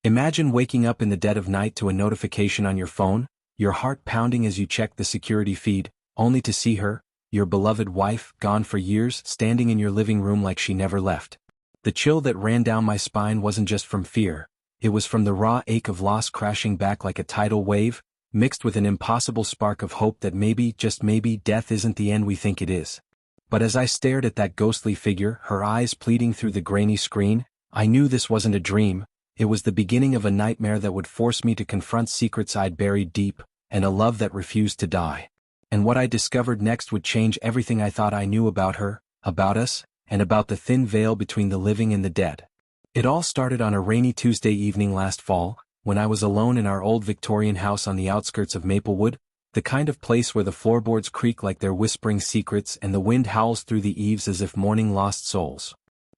Imagine waking up in the dead of night to a notification on your phone, your heart pounding as you check the security feed, only to see her, your beloved wife, gone for years, standing in your living room like she never left. The chill that ran down my spine wasn't just from fear, it was from the raw ache of loss crashing back like a tidal wave, mixed with an impossible spark of hope that maybe, just maybe, death isn't the end we think it is. But as I stared at that ghostly figure, her eyes pleading through the grainy screen, I knew this wasn't a dream. It was the beginning of a nightmare that would force me to confront secrets I'd buried deep, and a love that refused to die. And what I discovered next would change everything I thought I knew about her, about us, and about the thin veil between the living and the dead. It all started on a rainy Tuesday evening last fall, when I was alone in our old Victorian house on the outskirts of Maplewood, the kind of place where the floorboards creak like they're whispering secrets and the wind howls through the eaves as if mourning lost souls.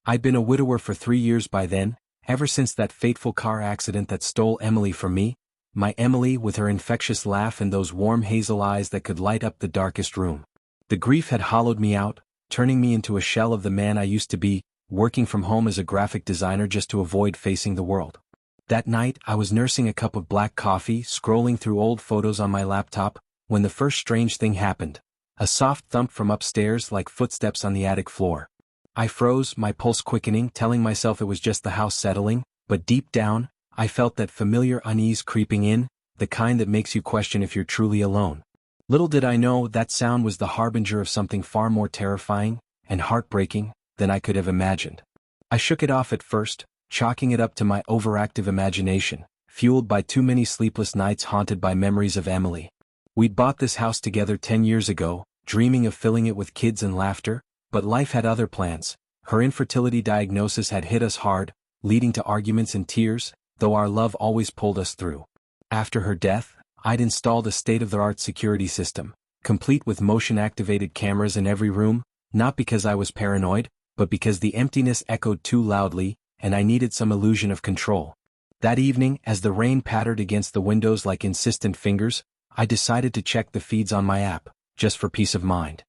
I'd been a widower for 3 years by then, ever since that fateful car accident that stole Emily from me, my Emily with her infectious laugh and those warm hazel eyes that could light up the darkest room. The grief had hollowed me out, turning me into a shell of the man I used to be, working from home as a graphic designer just to avoid facing the world. That night, I was nursing a cup of black coffee, scrolling through old photos on my laptop, when the first strange thing happened. A soft thump from upstairs like footsteps on the attic floor. I froze, my pulse quickening, telling myself it was just the house settling, but deep down, I felt that familiar unease creeping in, the kind that makes you question if you're truly alone. Little did I know that sound was the harbinger of something far more terrifying and heartbreaking than I could have imagined. I shook it off at first, chalking it up to my overactive imagination, fueled by too many sleepless nights haunted by memories of Emily. We'd bought this house together 10 years ago, dreaming of filling it with kids and laughter, but life had other plans. Her infertility diagnosis had hit us hard, leading to arguments and tears, though our love always pulled us through. After her death, I'd installed a state-of-the-art security system, complete with motion-activated cameras in every room, not because I was paranoid, but because the emptiness echoed too loudly, and I needed some illusion of control. That evening, as the rain pattered against the windows like insistent fingers, I decided to check the feeds on my app, just for peace of mind.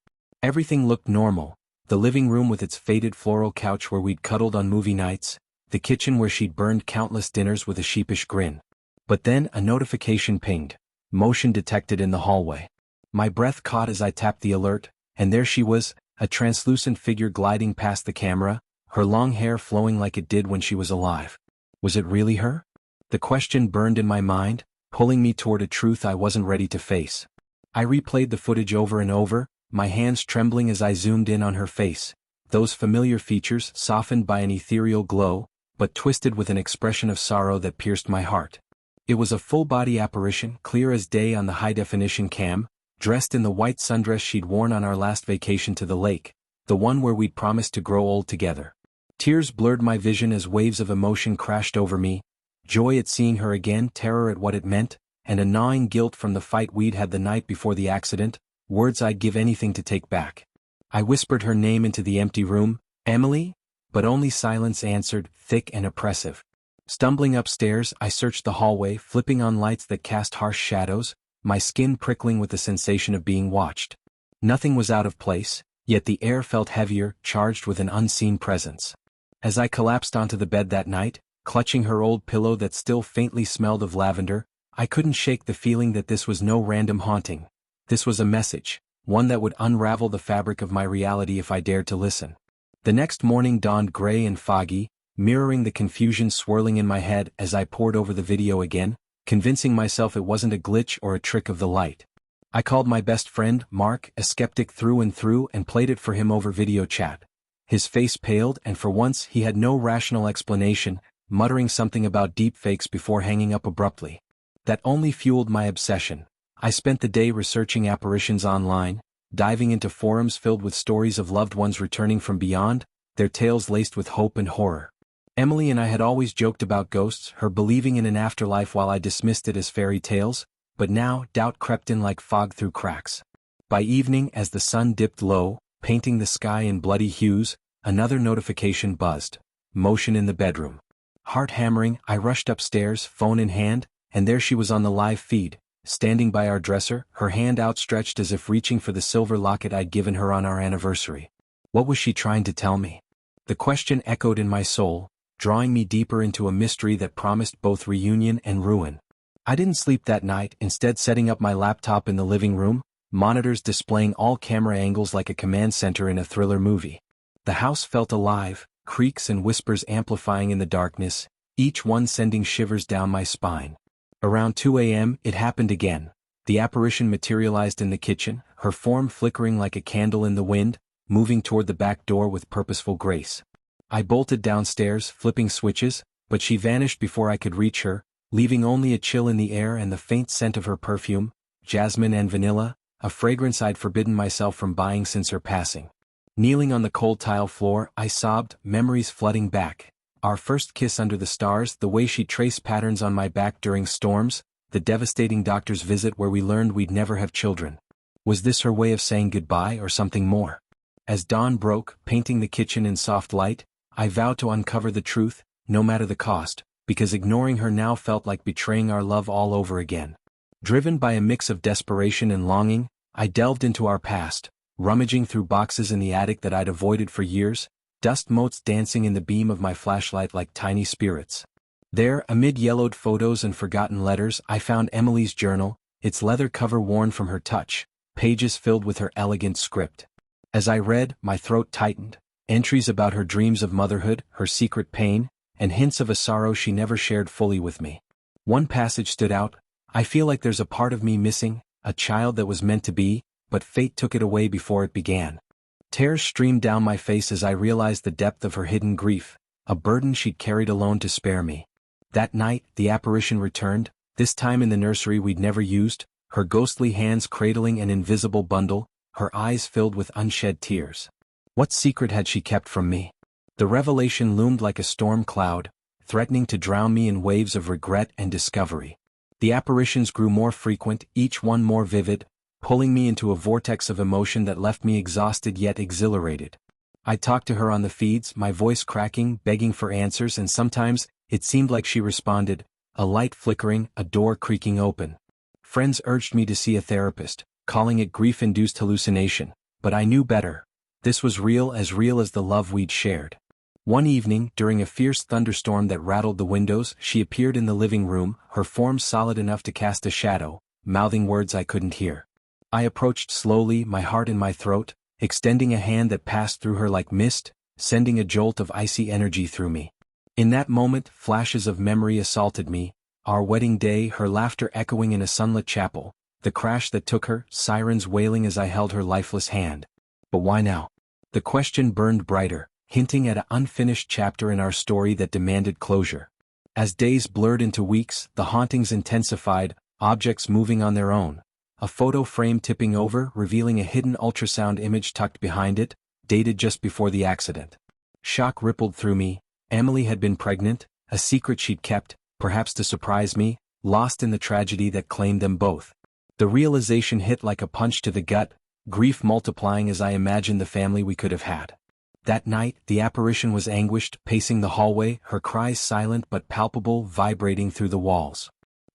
Everything looked normal. The living room with its faded floral couch where we'd cuddled on movie nights, the kitchen where she'd burned countless dinners with a sheepish grin. But then a notification pinged. Motion detected in the hallway. My breath caught as I tapped the alert, and there she was, a translucent figure gliding past the camera, her long hair flowing like it did when she was alive. Was it really her? The question burned in my mind, pulling me toward a truth I wasn't ready to face. I replayed the footage over and over, my hands trembling as I zoomed in on her face, those familiar features softened by an ethereal glow, but twisted with an expression of sorrow that pierced my heart. It was a full-body apparition, clear as day on the high-definition cam, dressed in the white sundress she'd worn on our last vacation to the lake, the one where we'd promised to grow old together. Tears blurred my vision as waves of emotion crashed over me, joy at seeing her again, terror at what it meant, and a gnawing guilt from the fight we'd had the night before the accident, words I'd give anything to take back. I whispered her name into the empty room, Emily? But only silence answered, thick and oppressive. Stumbling upstairs, I searched the hallway, flipping on lights that cast harsh shadows, my skin prickling with the sensation of being watched. Nothing was out of place, yet the air felt heavier, charged with an unseen presence. As I collapsed onto the bed that night, clutching her old pillow that still faintly smelled of lavender, I couldn't shake the feeling that this was no random haunting. This was a message, one that would unravel the fabric of my reality if I dared to listen. The next morning dawned gray and foggy, mirroring the confusion swirling in my head as I pored over the video again, convincing myself it wasn't a glitch or a trick of the light. I called my best friend, Mark, a skeptic through and through, and played it for him over video chat. His face paled, and for once he had no rational explanation, muttering something about deepfakes before hanging up abruptly. That only fueled my obsession. I spent the day researching apparitions online, diving into forums filled with stories of loved ones returning from beyond, their tales laced with hope and horror. Emily and I had always joked about ghosts, her believing in an afterlife while I dismissed it as fairy tales, but now doubt crept in like fog through cracks. By evening, as the sun dipped low, painting the sky in bloody hues, another notification buzzed. Motion in the bedroom. Heart hammering, I rushed upstairs, phone in hand, and there she was on the live feed, standing by our dresser, her hand outstretched as if reaching for the silver locket I'd given her on our anniversary. What was she trying to tell me? The question echoed in my soul, drawing me deeper into a mystery that promised both reunion and ruin. I didn't sleep that night, instead setting up my laptop in the living room, monitors displaying all camera angles like a command center in a thriller movie. The house felt alive, creaks and whispers amplifying in the darkness, each one sending shivers down my spine. Around 2 a.m., it happened again. The apparition materialized in the kitchen, her form flickering like a candle in the wind, moving toward the back door with purposeful grace. I bolted downstairs, flipping switches, but she vanished before I could reach her, leaving only a chill in the air and the faint scent of her perfume, jasmine and vanilla, a fragrance I'd forbidden myself from buying since her passing. Kneeling on the cold tile floor, I sobbed, memories flooding back. Our first kiss under the stars, the way she traced patterns on my back during storms, the devastating doctor's visit where we learned we'd never have children. Was this her way of saying goodbye or something more? As dawn broke, painting the kitchen in soft light, I vowed to uncover the truth, no matter the cost, because ignoring her now felt like betraying our love all over again. Driven by a mix of desperation and longing, I delved into our past, rummaging through boxes in the attic that I'd avoided for years, dust motes dancing in the beam of my flashlight like tiny spirits. There, amid yellowed photos and forgotten letters, I found Emily's journal, its leather cover worn from her touch, pages filled with her elegant script. As I read, my throat tightened, entries about her dreams of motherhood, her secret pain, and hints of a sorrow she never shared fully with me. One passage stood out: "I feel like there's a part of me missing, a child that was meant to be, but fate took it away before it began." Tears streamed down my face as I realized the depth of her hidden grief, a burden she'd carried alone to spare me. That night, the apparition returned, this time in the nursery we'd never used, her ghostly hands cradling an invisible bundle, her eyes filled with unshed tears. What secret had she kept from me? The revelation loomed like a storm cloud, threatening to drown me in waves of regret and discovery. The apparitions grew more frequent, each one more vivid, pulling me into a vortex of emotion that left me exhausted yet exhilarated. I talked to her on the feeds, my voice cracking, begging for answers, and sometimes, it seemed like she responded, a light flickering, a door creaking open. Friends urged me to see a therapist, calling it grief-induced hallucination, but I knew better. This was real as the love we'd shared. One evening, during a fierce thunderstorm that rattled the windows, she appeared in the living room, her form solid enough to cast a shadow, mouthing words I couldn't hear. I approached slowly, my heart in my throat, extending a hand that passed through her like mist, sending a jolt of icy energy through me. In that moment, flashes of memory assaulted me, our wedding day, her laughter echoing in a sunlit chapel, the crash that took her, sirens wailing as I held her lifeless hand. But why now? The question burned brighter, hinting at an unfinished chapter in our story that demanded closure. As days blurred into weeks, the hauntings intensified, objects moving on their own. A photo frame tipping over, revealing a hidden ultrasound image tucked behind it, dated just before the accident. Shock rippled through me. Emily had been pregnant, a secret she'd kept, perhaps to surprise me, lost in the tragedy that claimed them both. The realization hit like a punch to the gut, grief multiplying as I imagined the family we could have had. That night, the apparition was anguished, pacing the hallway, her cries silent but palpable, vibrating through the walls.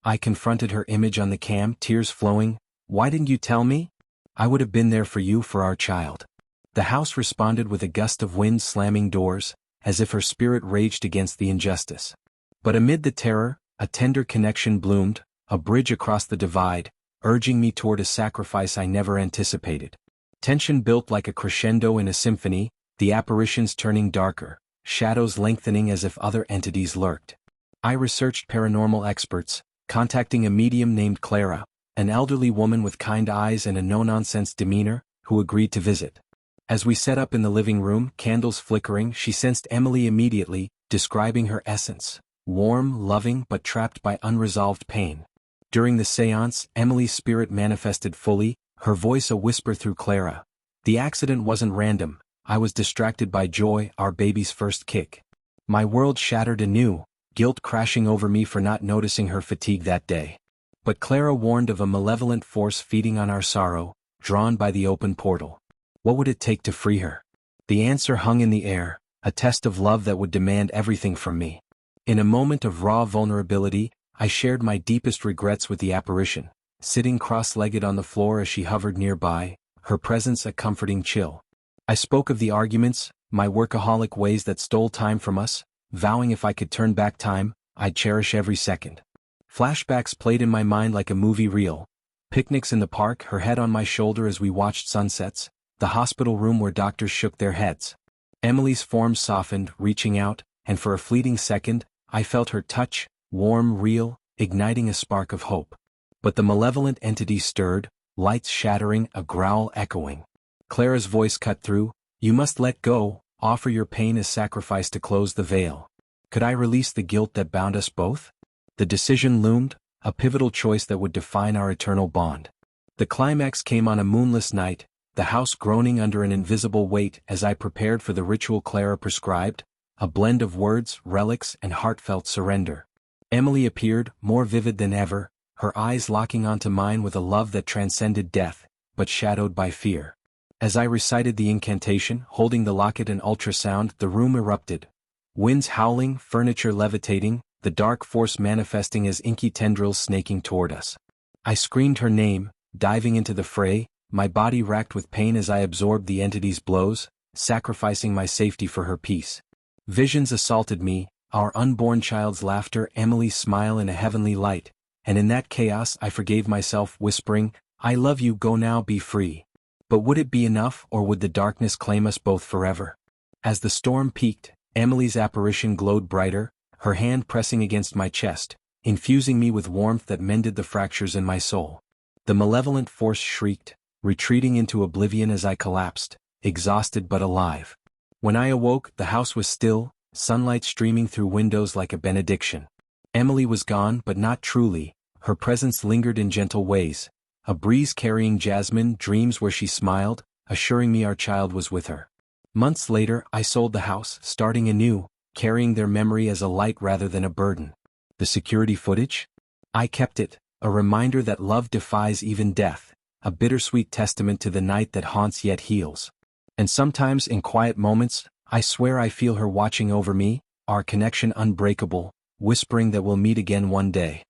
I confronted her image on the cam, tears flowing. "Why didn't you tell me? I would have been there for you, for our child." The house responded with a gust of wind slamming doors, as if her spirit raged against the injustice. But amid the terror, a tender connection bloomed, a bridge across the divide, urging me toward a sacrifice I never anticipated. Tension built like a crescendo in a symphony, the apparitions turning darker, shadows lengthening as if other entities lurked. I researched paranormal experts, contacting a medium named Clara, an elderly woman with kind eyes and a no-nonsense demeanor, who agreed to visit. As we set up in the living room, candles flickering, she sensed Emily immediately, describing her essence: warm, loving, but trapped by unresolved pain. During the séance, Emily's spirit manifested fully, her voice a whisper through Clara. The accident wasn't random. I was distracted by joy, our baby's first kick. My world shattered anew, guilt crashing over me for not noticing her fatigue that day. But Clara warned of a malevolent force feeding on our sorrow, drawn by the open portal. What would it take to free her? The answer hung in the air, a test of love that would demand everything from me. In a moment of raw vulnerability, I shared my deepest regrets with the apparition, sitting cross-legged on the floor as she hovered nearby, her presence a comforting chill. I spoke of the arguments, my workaholic ways that stole time from us, vowing if I could turn back time, I'd cherish every second. Flashbacks played in my mind like a movie reel. Picnics in the park, her head on my shoulder as we watched sunsets, the hospital room where doctors shook their heads. Emily's form softened, reaching out, and for a fleeting second, I felt her touch, warm, real, igniting a spark of hope. But the malevolent entity stirred, lights shattering, a growl echoing. Clara's voice cut through, "You must let go, offer your pain as sacrifice to close the veil." Could I release the guilt that bound us both? The decision loomed, a pivotal choice that would define our eternal bond. The climax came on a moonless night, the house groaning under an invisible weight as I prepared for the ritual Clara prescribed, a blend of words, relics, and heartfelt surrender. Emily appeared, more vivid than ever, her eyes locking onto mine with a love that transcended death, but shadowed by fear. As I recited the incantation, holding the locket and ultrasound, the room erupted. Winds howling, furniture levitating, the dark force manifesting as inky tendrils snaking toward us. I screamed her name, diving into the fray, my body racked with pain as I absorbed the entity's blows, sacrificing my safety for her peace. Visions assaulted me, our unborn child's laughter, Emily's smile in a heavenly light, and in that chaos I forgave myself, whispering, "I love you, go now, be free." But would it be enough, or would the darkness claim us both forever? As the storm peaked, Emily's apparition glowed brighter, her hand pressing against my chest, infusing me with warmth that mended the fractures in my soul. The malevolent force shrieked, retreating into oblivion as I collapsed, exhausted but alive. When I awoke, the house was still, sunlight streaming through windows like a benediction. Emily was gone, but not truly, her presence lingered in gentle ways, a breeze carrying jasmine dreams where she smiled, assuring me our child was with her. Months later, I sold the house, starting anew, carrying their memory as a light rather than a burden. The security footage? I kept it, a reminder that love defies even death, a bittersweet testament to the night that haunts yet heals. And sometimes in quiet moments, I swear I feel her watching over me, our connection unbreakable, whispering that we'll meet again one day.